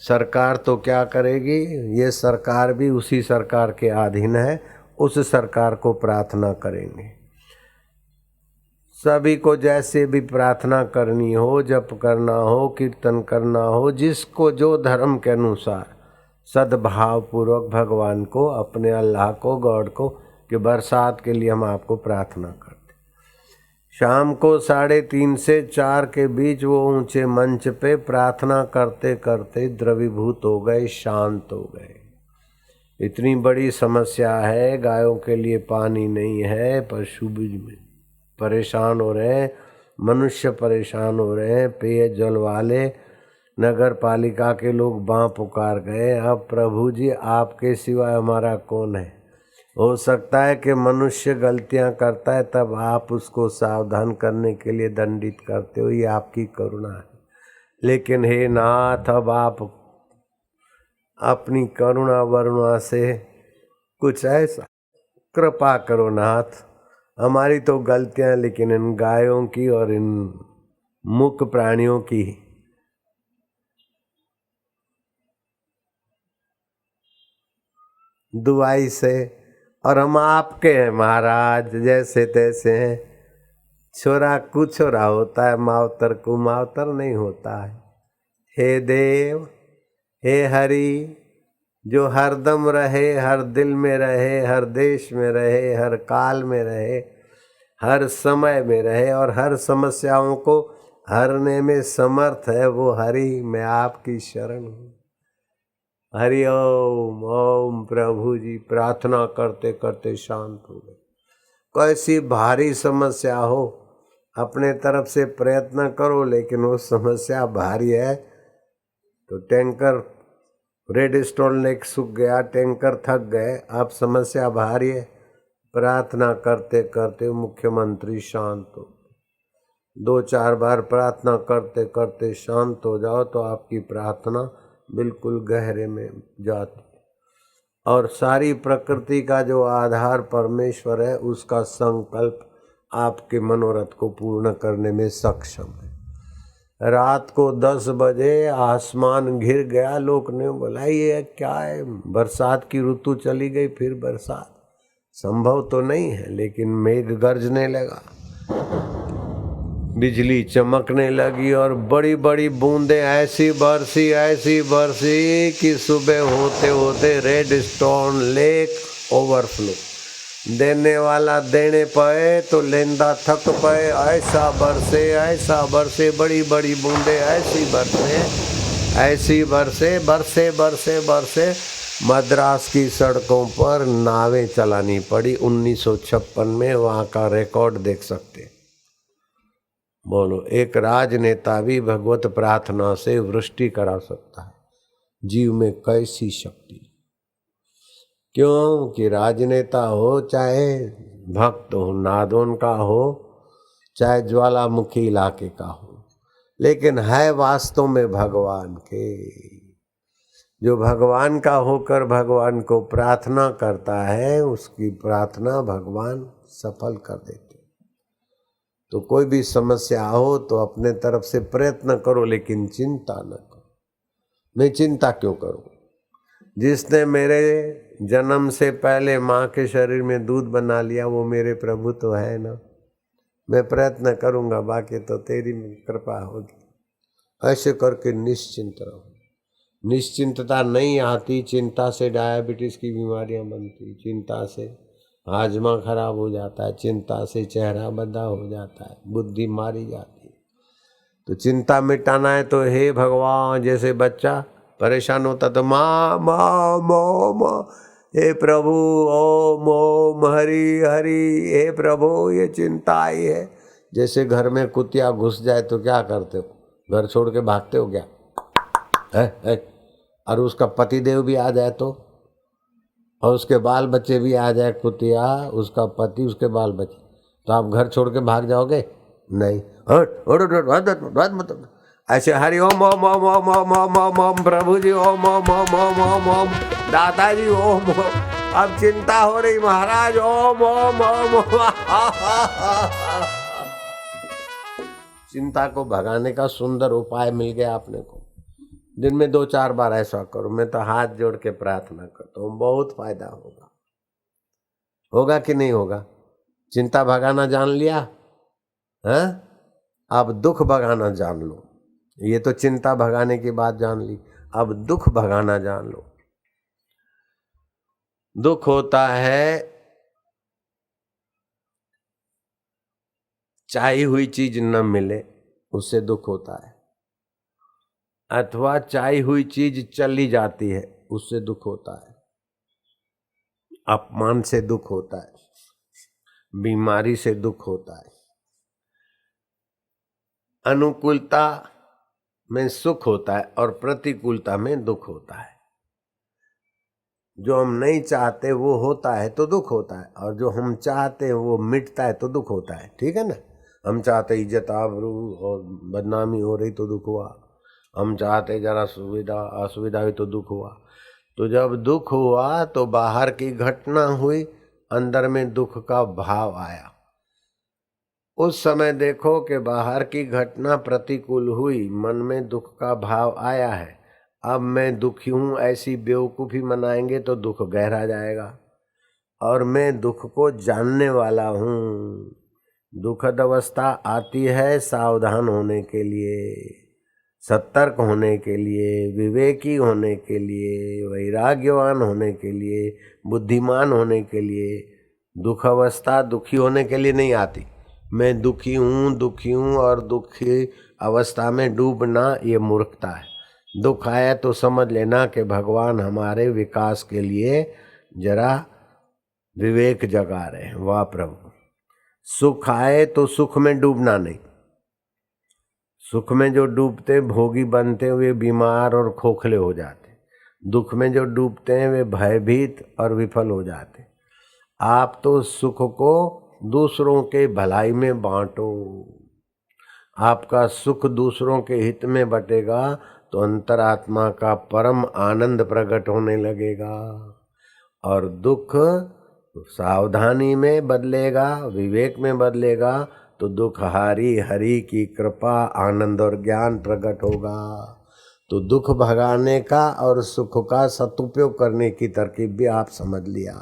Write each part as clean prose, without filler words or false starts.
सरकार तो क्या करेगी, ये सरकार भी उसी सरकार के अधीन है, उस सरकार को प्रार्थना करेंगे। सभी को जैसे भी प्रार्थना करनी हो, जप करना हो, कीर्तन करना हो, जिसको जो धर्म के अनुसार सद्भाव पूर्वक भगवान को, अपने अल्लाह को, गॉड को, कि बरसात के लिए हम आपको प्रार्थना करते। शाम को 3:30 से 4 के बीच वो ऊंचे मंच पे प्रार्थना करते करते द्रवीभूत हो गए, शांत हो गए। इतनी बड़ी समस्या है, गायों के लिए पानी नहीं है, पशु भी परेशान हो रहे हैं, मनुष्य परेशान हो रहे हैं, पेयजल वाले नगर पालिका के लोग बाँ पुकार गए, अब प्रभु जी आपके सिवाय हमारा कौन है। हो सकता है कि मनुष्य गलतियां करता है, तब आप उसको सावधान करने के लिए दंडित करते हो, ये आपकी करुणा है। लेकिन हे नाथ, अब आप अपनी करुणा वरुणा से कुछ ऐसा कृपा करो नाथ। हमारी तो गलतियां, लेकिन इन गायों की और इन मूक प्राणियों की दुआई से, और हम आपके हैं महाराज, जैसे तैसे हैं। छोरा को छोरा होता है, मावतर को मावतर नहीं होता है। हे देव, हे हरि, जो हरदम रहे, हर दिल में रहे, हर देश में रहे, हर काल में रहे, हर समय में रहे और हर समस्याओं को हरने में समर्थ है, वो हरि, मैं आपकी शरण हूँ। हरि ओम। ओम। प्रभु जी प्रार्थना करते करते शांत हो गए। कैसी भारी समस्या हो, अपने तरफ से प्रयत्न करो, लेकिन वो समस्या भारी है तो टैंकर रेड स्टोन लेक सूख गया, टैंकर थक गए, अब समस्या भारी है। प्रार्थना करते करते मुख्यमंत्री शांत हो। 2-4 बार प्रार्थना करते करते शांत हो जाओ तो आपकी प्रार्थना बिल्कुल गहरे में जाती, और सारी प्रकृति का जो आधार परमेश्वर है, उसका संकल्प आपके मनोरथ को पूर्ण करने में सक्षम है। रात को 10 बजे आसमान घिर गया, लोग ने बोला ये क्या है, बरसात की ऋतु चली गई, फिर बरसात संभव तो नहीं है। लेकिन मेघ गरजने लगा, बिजली चमकने लगी और बड़ी बड़ी बूंदें ऐसी बरसी कि सुबह होते होते रेड स्टोन लेक ओवरफ्लो। देने वाला देने पाए तो लेंदा थक पाए, ऐसा बरसे, बड़ी बड़ी बूंदें ऐसी बरसे मद्रास की सड़कों पर नावें चलानी पड़ी। 1956 में वहाँ का रिकॉर्ड देख सकते। बोलो, एक राजनेता भी भगवत प्रार्थना से वृष्टि करा सकता है। जीव में कैसी शक्ति! क्यों कि राजनेता हो चाहे भक्त हो, नादोन का हो चाहे ज्वालामुखी इलाके का हो, लेकिन है वास्तव में भगवान के। जो भगवान का होकर भगवान को प्रार्थना करता है, उसकी प्रार्थना भगवान सफल कर देते। तो कोई भी समस्या हो तो अपने तरफ से प्रयत्न करो, लेकिन चिंता न करो। मैं चिंता क्यों करूं? जिसने मेरे जन्म से पहले माँ के शरीर में दूध बना लिया, वो मेरे प्रभु तो है ना। मैं प्रयत्न करूंगा, बाकी तो तेरी कृपा होगी। ऐसे करके निश्चिंत रहो। निश्चिंतता नहीं आती, चिंता से डायबिटीज की बीमारियां बनती, चिंता से हाजमा खराब हो जाता है, चिंता से चेहरा बंधा हो जाता है, बुद्धि मारी जाती है। तो चिंता मिटाना है तो हे भगवान, जैसे बच्चा परेशान होता तो माँ माँ माँ माँ, हे प्रभु ओम ओम हरि हरि, हे प्रभु ये चिंता आई है। जैसे घर में कुतिया घुस जाए तो क्या करते हो? घर छोड़ के भागते हो क्या? है? और उसका पतिदेव भी आ जाए तो, और उसके बाल बच्चे भी आ जाए, कुतिया उसका पति उसके बाल बच्चे, तो आप घर छोड़ के भाग जाओगे? नहीं। ऐसे हरि ओम ओम ओम ओम ओम ओम ओम ओम, प्रभु जी ओम ओम ओम ओम ओम ओम, दादाजी ओम ओम। अब चिंता हो रही महाराज, ओम ओम ओम ओम। चिंता को भगाने का सुंदर उपाय मिल गया आपने को। दिन में 2-4 बार ऐसा करो। मैं तो हाथ जोड़ के प्रार्थना करता हूँ, बहुत फायदा होगा। होगा कि नहीं होगा? चिंता भगाना जान लिया है, अब दुख भगाना जान लो। ये तो चिंता भगाने की बात जान ली, अब दुख भगाना जान लो। दुख होता है चाही हुई चीज न मिले, उससे दुख होता है, अथवा चाही हुई चीज चली जाती है, उससे दुख होता है। अपमान से दुख होता है, बीमारी से दुख होता है। अनुकूलता में सुख होता है और प्रतिकूलता में दुख होता है। जो हम नहीं चाहते वो होता है तो दुख होता है, और जो हम चाहते हैं वो मिटता है तो दुख होता है। ठीक है ना? हम चाहते इज्जत आबरू और बदनामी हो रही तो दुख हुआ, हम चाहते जरा सुविधा असुविधा हुई तो दुख हुआ। तो जब दुख हुआ तो बाहर की घटना हुई, अंदर में दुख का भाव आया। उस समय देखो कि बाहर की घटना प्रतिकूल हुई, मन में दुख का भाव आया है। अब मैं दुखी हूं ऐसी बेवकूफ़ी मनाएंगे तो दुख गहरा जाएगा। और मैं दुख को जानने वाला हूं। दुखद अवस्था आती है सावधान होने के लिए, सतर्क होने के लिए, विवेकी होने के लिए, वैराग्यवान होने के लिए, बुद्धिमान होने के लिए। दुख अवस्था दुखी होने के लिए नहीं आती। मैं दुखी हूँ और दुखी अवस्था में डूबना ये मूर्खता है। दुख आया तो समझ लेना कि भगवान हमारे विकास के लिए जरा विवेक जगा रहे हैं। वाह प्रभु! सुख आए तो सुख में डूबना नहीं। सुख में जो डूबते भोगी बनते हुए बीमार और खोखले हो जाते, दुख में जो डूबते हैं वे भयभीत और विफल हो जाते। आप तो सुख को दूसरों के भलाई में बांटो। आपका सुख दूसरों के हित में बटेगा तो अंतरात्मा का परम आनंद प्रकट होने लगेगा, और दुख सावधानी में बदलेगा, विवेक में बदलेगा तो दुख हारी हरि की कृपा आनंद और ज्ञान प्रकट होगा। तो दुख भगाने का और सुख का सदुपयोग करने की तरकीब भी आप समझ लिया।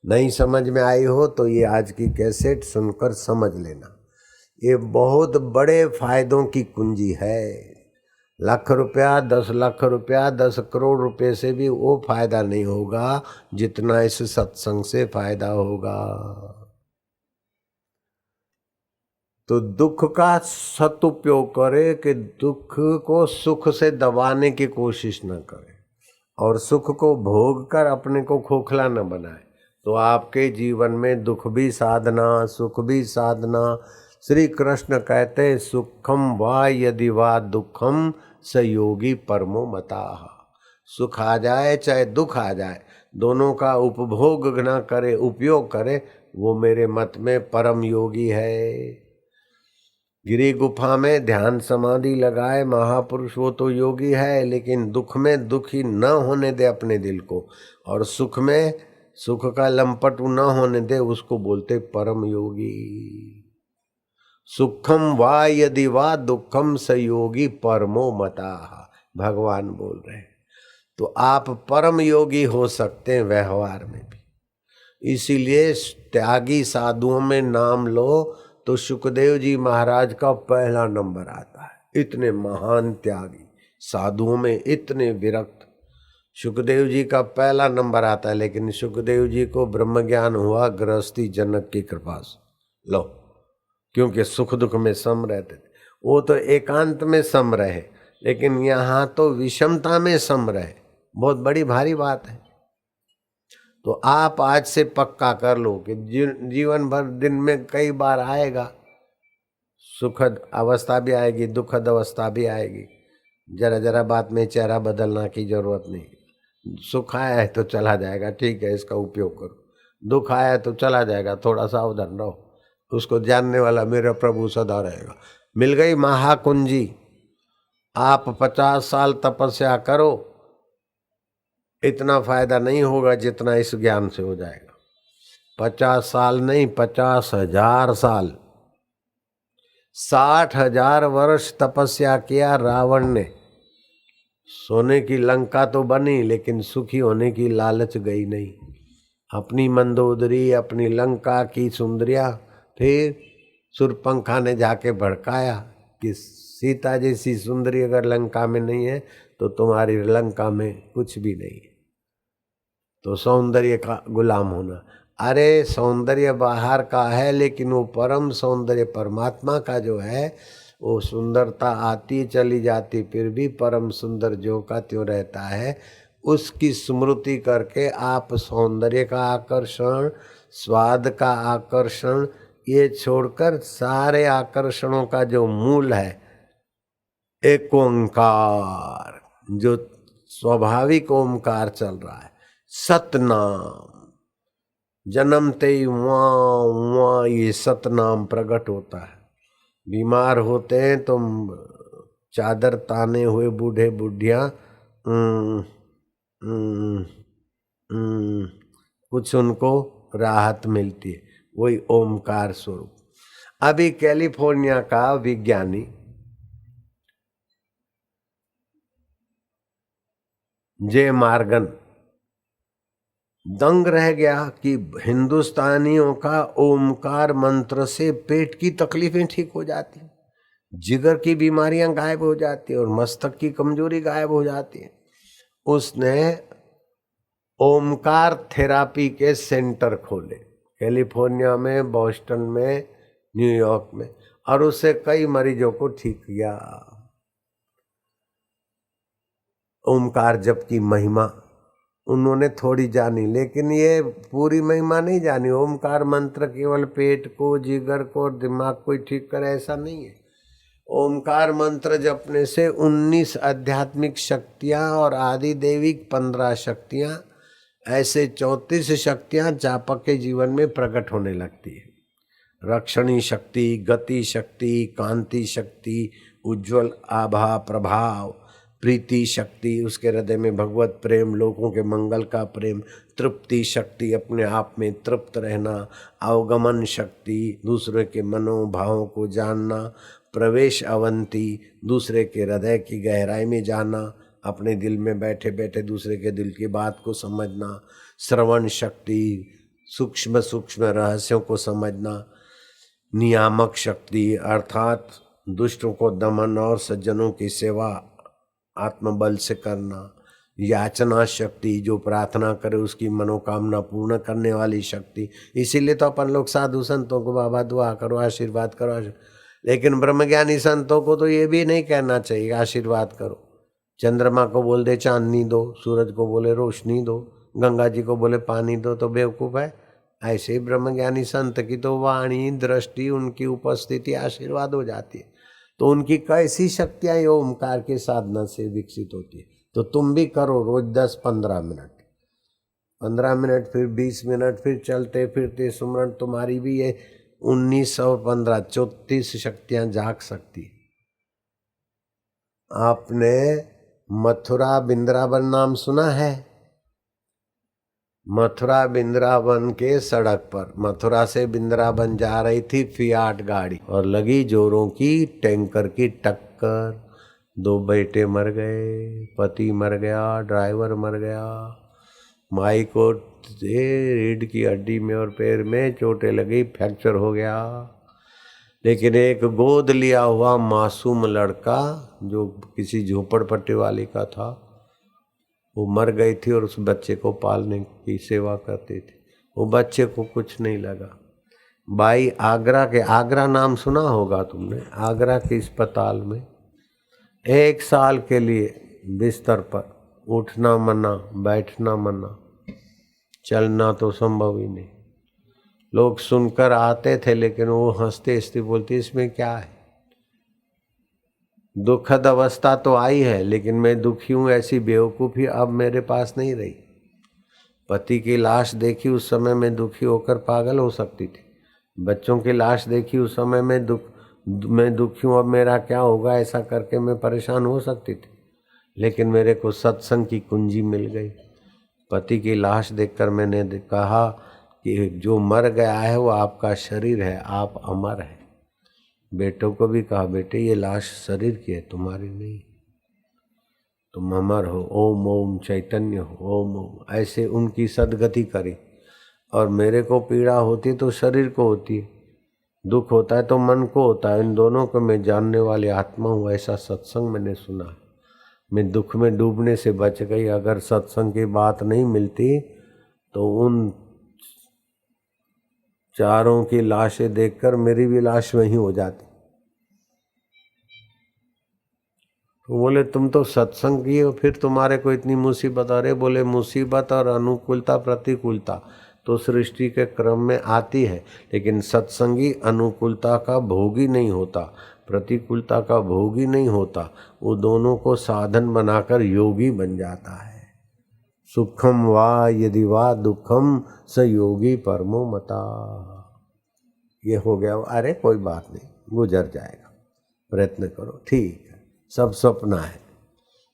नहीं समझ में आई हो तो ये आज की कैसेट सुनकर समझ लेना। ये बहुत बड़े फायदों की कुंजी है। लाख रुपया, 10 लाख रुपया, 10 करोड़ रुपए से भी वो फायदा नहीं होगा जितना इस सत्संग से फायदा होगा। तो दुख का सदुपयोग करे कि दुख को सुख से दबाने की कोशिश न करे, और सुख को भोग कर अपने को खोखला न बनाए। तो आपके जीवन में दुख भी साधना, सुख भी साधना। श्री कृष्ण कहते सुखम वा यदि वा दुखम स योगी परमो मताः। सुख आ जाए चाहे दुख आ जाए, दोनों का उपभोग न करे, उपयोग करे, वो मेरे मत में परम योगी है। गिरी गुफा में ध्यान समाधि लगाए महापुरुष, वो तो योगी है, लेकिन दुख में दुखी न होने दे अपने दिल को, और सुख में सुख का लंपट न होने दे, उसको बोलते परम योगी। सुखम वा यदि वा दुखम स योगी परमो मताः, भगवान बोल रहे हैं। तो आप परम योगी हो सकते हैं व्यवहार में भी। इसीलिए त्यागी साधुओं में नाम लो तो सुखदेव जी महाराज का पहला नंबर आता है। इतने महान त्यागी, साधुओं में इतने विरक्त, सुखदेव जी का पहला नंबर आता है। लेकिन सुखदेव जी को ब्रह्म ज्ञान हुआ गृहस्थी जनक की कृपा से। लो, क्योंकि सुख दुख में सम रहते थे। वो तो एकांत में सम रहे, लेकिन यहाँ तो विषमता में सम रहे। बहुत बड़ी भारी बात है। तो आप आज से पक्का कर लो कि जीवन भर दिन में कई बार आएगा, सुखद अवस्था भी आएगी, दुखद अवस्था भी आएगी। जरा जरा बात में चेहरा बदलना की जरूरत नहीं। सुख आया है तो चला जाएगा, ठीक है, इसका उपयोग करो। दुख आया है तो चला जाएगा, थोड़ा सावधान रहो। उसको जानने वाला मेरा प्रभु सदा रहेगा। मिल गई महाकुंजी। आप 50 साल तपस्या करो, इतना फायदा नहीं होगा जितना इस ज्ञान से हो जाएगा। 50 साल नहीं, 50,000 साल, 60,000 वर्ष तपस्या किया रावण ने, सोने की लंका तो बनी लेकिन सुखी होने की लालच गई नहीं। अपनी मंदोदरी, अपनी लंका की सुंदरिया, फिर सुरपंखा ने जाके भड़काया कि सीता जैसी सुंदरी अगर लंका में नहीं है तो तुम्हारी लंका में कुछ भी नहीं है। तो सौंदर्य का गुलाम होना, अरे सौंदर्य बाहर का है लेकिन वो परम सौंदर्य परमात्मा का जो है, वो सुंदरता आती चली जाती फिर भी परम सुंदर जो का त्यों रहता है। उसकी स्मृति करके आप सौंदर्य का आकर्षण, स्वाद का आकर्षण ये छोड़कर सारे आकर्षणों का जो मूल है एक ओंकार, जो स्वाभाविक ओंकार चल रहा है, सतनाम, जन्मते ही वहाँ ये सतनाम प्रकट होता है। बीमार होते हैं तो चादर ताने हुए बूढ़े बुढ़िया कुछ उनको राहत मिलती है, वही ओमकार स्वरूप। अभी कैलिफोर्निया का विज्ञानी जे मार्गन दंग रह गया कि हिंदुस्तानियों का ओमकार मंत्र से पेट की तकलीफें ठीक हो जाती, जिगर की बीमारियां गायब हो जाती और मस्तक की कमजोरी गायब हो जाती है। उसने ओमकार थेरापी के सेंटर खोले कैलिफोर्निया में, बॉस्टन में, न्यूयॉर्क में, और उससे कई मरीजों को ठीक किया। ओमकार जप की महिमा उन्होंने थोड़ी जानी, लेकिन ये पूरी महिमा नहीं जानी। ओमकार मंत्र केवल पेट को, जिगर को और दिमाग को ही ठीक करे ऐसा नहीं है। ओमकार मंत्र जपने से 19 आध्यात्मिक शक्तियां और आदि देविक 15 शक्तियां, ऐसे 34 शक्तियां जापक के जीवन में प्रकट होने लगती है। रक्षणी शक्ति, गति शक्ति, कांति शक्ति, उज्जवल आभा प्रभाव, प्रीति शक्ति, उसके हृदय में भगवत प्रेम, लोगों के मंगल का प्रेम, तृप्ति शक्ति, अपने आप में तृप्त रहना, अवगमन शक्ति, दूसरे के मनोभावों को जानना, प्रवेश अवंती, दूसरे के हृदय की गहराई में जाना, अपने दिल में बैठे बैठे दूसरे के दिल की बात को समझना, श्रवण शक्ति, सूक्ष्म सूक्ष्म रहस्यों को समझना, नियामक शक्ति अर्थात दुष्टों को दमन और सज्जनों की सेवा आत्मबल से करना, याचना शक्ति, जो प्रार्थना करे उसकी मनोकामना पूर्ण करने वाली शक्ति। इसीलिए तो अपन लोग साधु संतों को बाबा दुआ करो, आशीर्वाद करो, लेकिन ब्रह्मज्ञानी संतों को तो ये भी नहीं कहना चाहिए आशीर्वाद करो। चंद्रमा को बोल दे चांदनी दो, सूरज को बोले रोशनी दो, गंगा जी को बोले पानी दो तो बेवकूफ़ है। ऐसे ही ब्रह्मज्ञानी संत की तो वाणी, दृष्टि, उनकी उपस्थिति आशीर्वाद हो जाती है। तो उनकी कैसी शक्तियाँ ओमकार के साधना से विकसित होती है। तो तुम भी करो रोज 10-15 मिनट, 15 मिनट, फिर 20 मिनट, फिर चलते फिरते सुमरण, तुम्हारी भी ये 19 और 15 34 शक्तियाँ जाग सकती। आपने मथुरा वृंदावन नाम सुना है? मथुरा वृंदावन के सड़क पर, मथुरा से वृंदावन जा रही थी फियाट गाड़ी और लगी जोरों की टैंकर की टक्कर। 2 बेटे मर गए, पति मर गया, ड्राइवर मर गया, माई को रीढ़ की हड्डी में और पैर में चोटें लगी, फ्रैक्चर हो गया। लेकिन एक गोद लिया हुआ मासूम लड़का जो किसी झोपड़पट्टी वाली का था, वो मर गई थी और उस बच्चे को पालने की सेवा करती थी। वो बच्चे को कुछ नहीं लगा। बाई आगरा नाम सुना होगा तुमने, आगरा के अस्पताल में 1 साल के लिए बिस्तर पर उठना मना, बैठना मना, चलना तो संभव ही नहीं। लोग सुनकर आते थे लेकिन वो हंसते हंसते बोलते इसमें क्या है। दुखद अवस्था तो आई है लेकिन मैं दुखी हूँ ऐसी बेवकूफ़ी अब मेरे पास नहीं रही। पति की लाश देखी उस समय मैं दुखी होकर पागल हो सकती थी। बच्चों की लाश देखी उस समय मैं दुखी हूँ अब मेरा क्या होगा ऐसा करके मैं परेशान हो सकती थी। लेकिन मेरे को सत्संग की कुंजी मिल गई। पति की लाश देखकर मैंने कहा कि जो मर गया है वो आपका शरीर है, आप अमर हैं। बेटों को भी कहा बेटे ये लाश शरीर की है तुम्हारी नहीं। तुम अमर हो, ओम ओम चैतन्य हो, ओम ओम, ऐसे उनकी सदगति करी। और मेरे को पीड़ा होती है तो शरीर को होती है, दुख होता है तो मन को होता है, इन दोनों को मैं जानने वाली आत्मा हूँ, ऐसा सत्संग मैंने सुना। मैं दुख में डूबने से बच गई। अगर सत्संग की बात नहीं मिलती तो उन चारों की लाशें देखकर मेरी भी लाश वहीं हो जाती। तो बोले तुम तो सत्संग किए हो, फिर तुम्हारे को इतनी मुसीबत आ रही। बोले मुसीबत और अनुकूलता प्रतिकूलता तो सृष्टि के क्रम में आती है, लेकिन सत्संगी अनुकूलता का भोगी नहीं होता, प्रतिकूलता का भोगी नहीं होता। वो दोनों को साधन बनाकर योगी बन जाता है। सुखम वा यदि वा दुखम स योगी परमो मता। ये हो गया। अरे कोई बात नहीं, गुजर जाएगा, प्रयत्न करो, ठीक है, सब सपना है।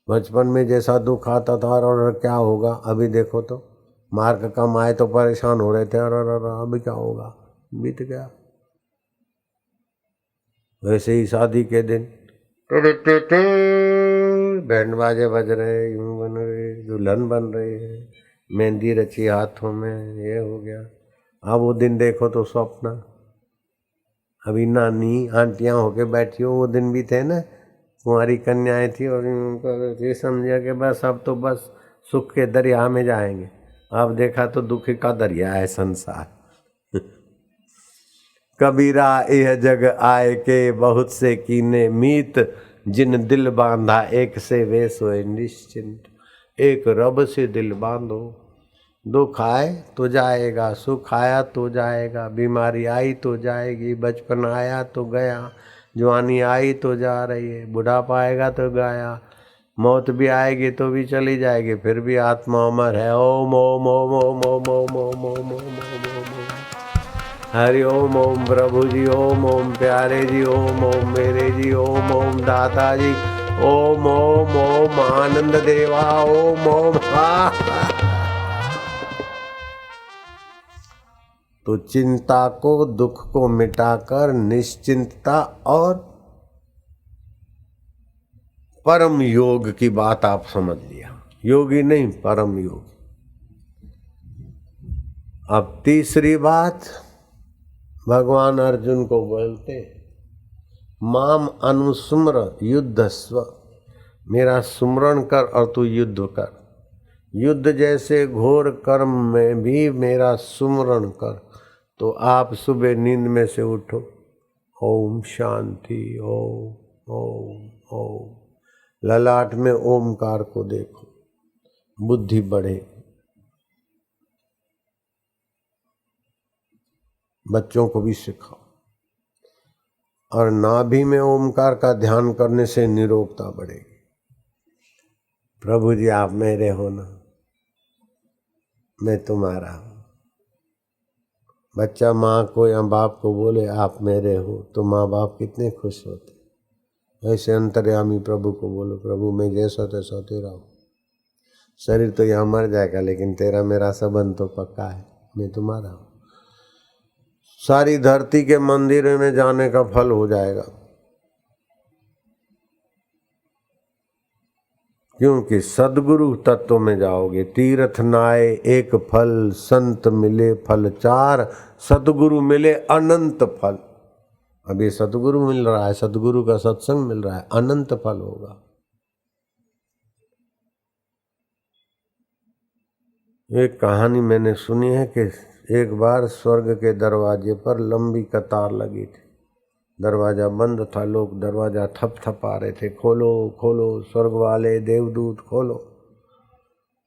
बचपन में जैसा दुख आता था और क्या होगा, अभी देखो तो मार्क कम आए तो परेशान हो रहे थे, और अभी क्या होगा, बीत गया। वैसे ही शादी के दिन बैंड बाजे बज रहे, यूं बन रहे, दुल्हन बन रही है, मेहंदी रची हाथों में, ये हो गया। अब वो दिन देखो तो स्वप्न। अभी नानी आंटियां होके बैठी हो, वो दिन भी थे ना, कुंवारी कन्याएं थी और ये समझा कि बस अब तो बस सुख के दरिया में जाएंगे। अब देखा तो दुख का दरिया है संसार। कबीरा यह जग आए के बहुत से कीने मीत, जिन दिल बांधा एक से वे सोए निश्चिंत। एक रब से दिल बांधो, दुख आए तो जाएगा, सुख आया तो जाएगा, बीमारी आई तो जाएगी, बचपन आया तो गया, जवानी आई तो जा रही है, बुढ़ापा आएगा तो गया, मौत भी आएगी तो भी चली जाएगी, फिर भी आत्मा अमर है। ओम ओम ओम ओम ओम ओम ओम ओम ओम ओम। हरि ओम ओम प्रभु जी, ओम ओम प्यारे जी, ओम ओम मेरे जी, ओम ओम दाता जी, ओम ओम ओम आनंद देवा, ओम ओम। तो चिंता को, दुख को मिटाकर निश्चिंतता और परम योग की बात आप समझ लिया। योगी नहीं, परम योग। अब तीसरी बात भगवान अर्जुन को बोलते, माम अनुस्मर युद्धस्व, मेरा सुमरण कर और तू युद्ध कर। युद्ध जैसे घोर कर्म में भी मेरा सुमरण कर। तो आप सुबह नींद में से उठो, ओम शांति, ओम ओम ओम, ललाट में ओमकार को देखो, बुद्धि बढ़े। बच्चों को भी सिखाओ। और नाभि में ओमकार का ध्यान करने से निरोगता बढ़ेगी। प्रभु जी आप मेरे हो ना, मैं तुम्हारा हूँ। बच्चा माँ को या बाप को बोले आप मेरे हो, तो माँ बाप कितने खुश होते। ऐसे अंतर्यामी प्रभु को बोलो, प्रभु मैं जैसा तैसा तेरा हूँ। शरीर तो यहाँ मर जाएगा, लेकिन तेरा मेरा संबंध तो पक्का है, मैं तुम्हारा हूँ। सारी धरती के मंदिर में जाने का फल हो जाएगा, क्योंकि सदगुरु तत्व में जाओगे। तीर्थ नाए एक फल, संत मिले फल चार, सदगुरु मिले अनंत फल। अभी सदगुरु मिल रहा है, सदगुरु का सत्संग मिल रहा है, अनंत फल होगा। एक कहानी मैंने सुनी है कि एक बार स्वर्ग के दरवाजे पर लंबी कतार लगी थी। दरवाजा बंद था, लोग दरवाजा थप थपा रहे थे, खोलो खोलो स्वर्ग वाले देवदूत खोलो।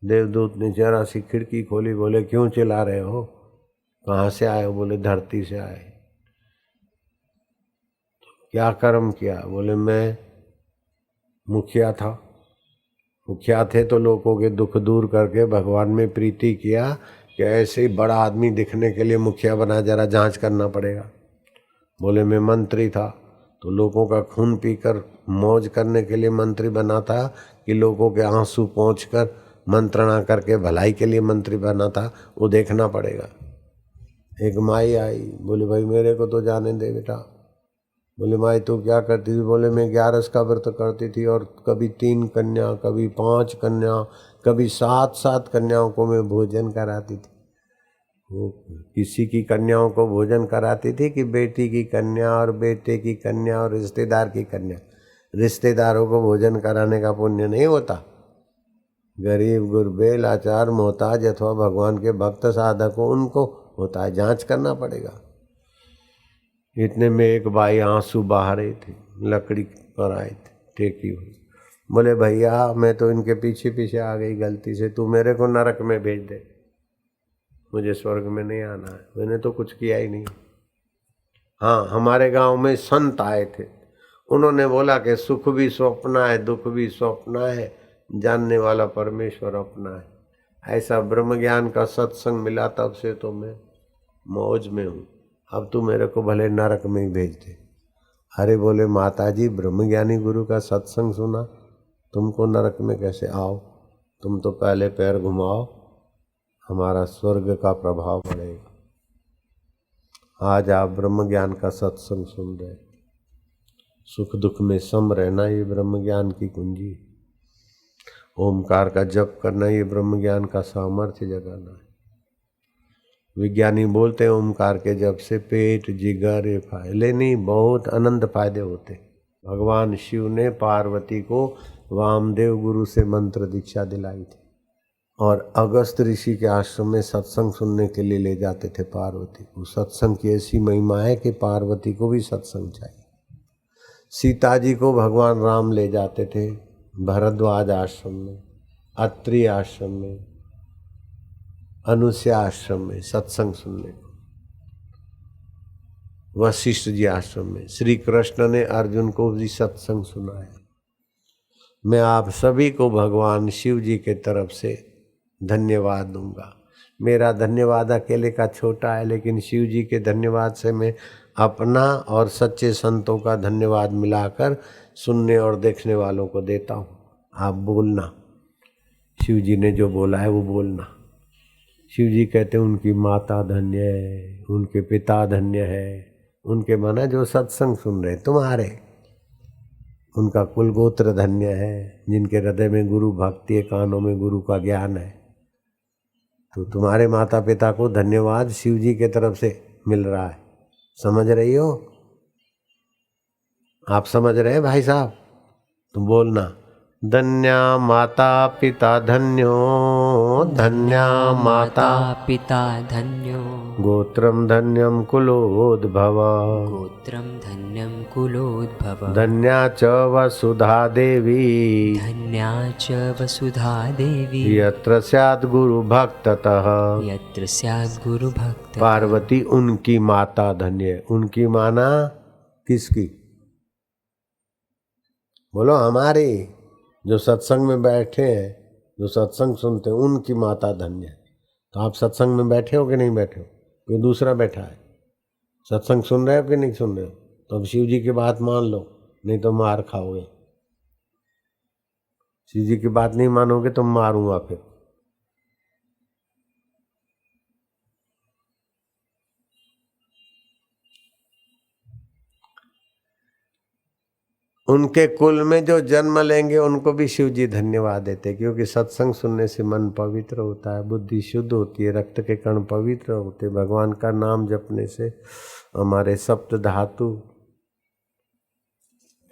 देवदूत ने जरा सी खिड़की खोली, बोले क्यों चिल्ला रहे हो, कहाँ से आए हो? बोले धरती से आए। क्या कर्म किया? बोले मैं मुखिया था। मुखिया थे तो लोगों के दुख दूर करके भगवान में प्रीति किया कि ऐसे ही बड़ा आदमी दिखने के लिए मुखिया बना, जरा जांच करना पड़ेगा। बोले मैं मंत्री था तो लोगों का खून पीकर मौज करने के लिए मंत्री बना था, कि लोगों के आंसू पोंछकर मंत्रणा करके भलाई के लिए मंत्री बना था, वो देखना पड़ेगा। एक माई आई, बोले भाई मेरे को तो जाने दे बेटा, बोले माई तू क्या करती थी? बोले मैं 11 का व्रत करती थी और कभी 3 कन्या, कभी 5 कन्या, कभी 7 कन्याओं को मैं भोजन कराती थी। वो किसी की कन्याओं को भोजन कराती थी कि बेटी की कन्या और बेटे की कन्या और रिश्तेदार की कन्या? रिश्तेदारों को भोजन कराने का पुण्य नहीं होता। गरीब गुरबे लाचार मोहताज अथवा भगवान के भक्त साधक हो उनको होता है, जांच करना पड़ेगा। इतने में एक भाई आंसू बहा रहे थे, लकड़ी पर आए थे टेकी हुई। बोले भैया मैं तो इनके पीछे पीछे आ गई गलती से, तू मेरे को नरक में भेज दे, मुझे स्वर्ग में नहीं आना है, मैंने तो कुछ किया ही नहीं। हाँ, हमारे गांव में संत आए थे, उन्होंने बोला कि सुख भी स्वप्न है, दुख भी स्वप्न है, जानने वाला परमेश्वर अपना है। ऐसा ब्रह्म ज्ञान का सत्संग मिला, तब से तो मैं मौज में हूँ। अब तू मेरे को भले नरक में ही भेज दे। अरे बोले माताजी ब्रह्मज्ञानी गुरु का सत्संग सुना, तुमको नरक में कैसे आओ? तुम तो पहले पैर घुमाओ, हमारा स्वर्ग का प्रभाव पड़ेगा। आज आप ब्रह्म ज्ञान का सत्संग सुन रहे, सुख दुख में सम रहना ये ब्रह्म ज्ञान की कुंजी। ओमकार का जप करना ये ब्रह्म ज्ञान का सामर्थ्य जगाना है। विज्ञानी बोलते हैं ओमकार के जप से पेट जिगर ये फायदे नहीं, बहुत अनंत फायदे होते। भगवान शिव ने पार्वती को वामदेव गुरु से मंत्र दीक्षा दिलाई थी और अगस्त ऋषि के आश्रम में सत्संग सुनने के लिए ले जाते थे पार्वती को। सत्संग की ऐसी महिमा है कि पार्वती को भी सत्संग चाहिए। सीता जी को भगवान राम ले जाते थे भरद्वाज आश्रम में, अत्रि आश्रम में, अनुसया आश्रम में सत्संग सुनने को, वशिष्ठ जी आश्रम में। श्री कृष्ण ने अर्जुन को भी सत्संग सुनाया। मैं आप सभी को भगवान शिव जी के तरफ से धन्यवाद दूंगा। मेरा धन्यवाद अकेले का छोटा है, लेकिन शिव जी के धन्यवाद से मैं अपना और सच्चे संतों का धन्यवाद मिलाकर सुनने और देखने वालों को देता हूँ। आप बोलना, शिव जी ने जो बोला है वो बोलना। शिव जी कहते हैं उनकी माता धन्य है, उनके पिता धन्य है, उनके माना जो सत्संग सुन रहे तुम्हारे, उनका कुल गोत्र धन्य है, जिनके हृदय में गुरु भक्ति है, कानों में गुरु का ज्ञान है। तो तुम्हारे माता पिता को धन्यवाद शिव जी के तरफ से मिल रहा है। समझ रही हो? आप समझ रहे हैं भाई साहब? तुम बोलना, धन्या माता पिता धन्यो, धन्या माता पिता धन्यो, गोत्रम धन्यम कुलोद्भव, गोत्रम धन्यम कुलोद्भव, धन्या च वसुधा देवी, धन्या च वसुधा देवी, यत्र स्यात् गुरु भक्ततः, यत्र स्यात् गुरु भक्त। पार्वती उनकी माता धन्य। उनकी माना किसकी? बोलो हमारी, जो सत्संग में बैठे हैं, जो सत्संग सुनते हैं, उनकी माता धन्य है। तो आप सत्संग में बैठे हो कि नहीं बैठे हो? कोई दूसरा बैठा है? सत्संग सुन रहे हो कि नहीं सुन रहे हो? तो अब शिव जी की बात मान लो, नहीं तो मार खाओगे। शिव जी की बात नहीं मानोगे तो मारूंगा फिर। उनके कुल में जो जन्म लेंगे उनको भी शिव जी धन्यवाद देते, क्योंकि सत्संग सुनने से मन पवित्र होता है, बुद्धि शुद्ध होती है, रक्त के कण पवित्र होते, भगवान का नाम जपने से हमारे सप्त धातु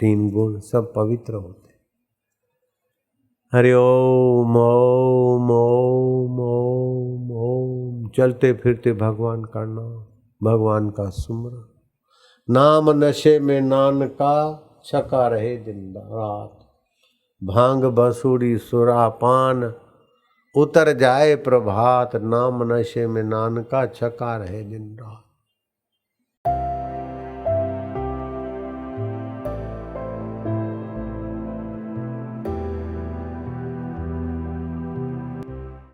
3 गुण सब पवित्र होते। हरि ओम ओम ओम ओम ओम। चलते फिरते भगवान का नाम, भगवान का सुमरन। नाम नशे में नानका छका रहे दिन रात, भांग बसूड़ी सुरापान उतर जाए प्रभात, नाम नशे में नानका छका रहे दिन रात।